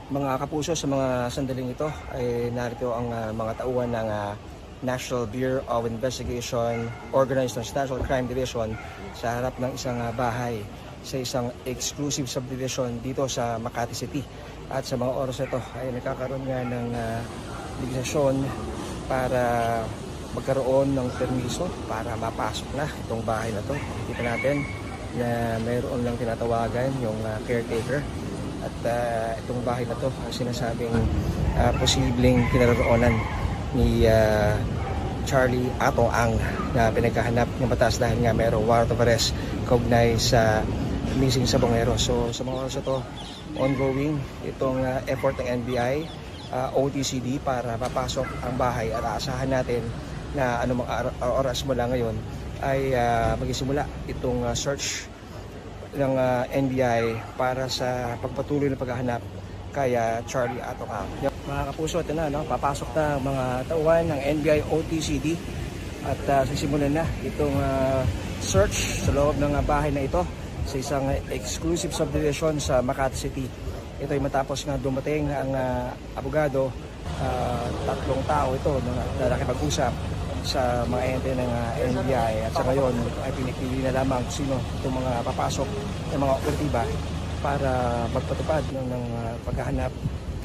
Mga kapuso, sa mga sandaling ito ay narito ang mga tauhan ng National Bureau of Investigation, Organized National Crime Division sa harap ng isang bahay sa isang exclusive subdivision dito sa Makati City. At sa mga oras ito ay nagkakaroon nga ng legislasyon para magkaroon ng permiso para mapasok na itong bahay na ito. Kita natin na mayroon lang tinatawagan yung caretaker. At itong bahay na to sinasabing posibleng kinaroroonan ni Charlie Atong Ang na pinaghahanap ng batas dahil nga mayroong warrant of arrest kaugnay sa missing sa Bongero. So sa mga oras ito, ongoing itong effort ng NBI, OTCD para mapasok ang bahay at aasahan natin na anumang oras mula ngayon ay magsisimula itong search ng NBI para sa pagpatuloy ng paghahanap kay Charlie Atong Ang. Mga kapuso, ito na, papasok na mga tauhan ng NBI OTCD at sisimulan na itong search sa loob ng bahay na ito sa isang exclusive subdivision sa Makati City. Ito ay matapos nga dumating ang abogado, tatlong tao ito na nakipag-usap sa mga ente ng NBI at sa ngayon ay pinipili na lamang sino itong mga papasok ng mga operatiba para magpatupad ng paghahanap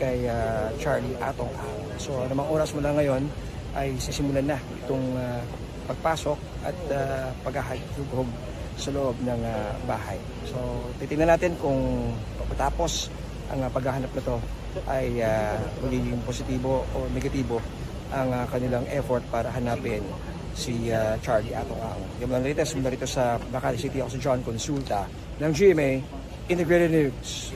kay Charlie Atong Ang. So namang oras mula ngayon ay sisimulan na itong pagpasok at paghahalugog sa loob ng bahay. So titingnan natin kung pagkatapos ang paghahanap na to ay magiging positibo o negatibo ang kanilang effort para hanapin si Charlie Atong Ang. Yung mga latest mula rito sa Makati City, ako si John Consulta ng GMA Integrated News.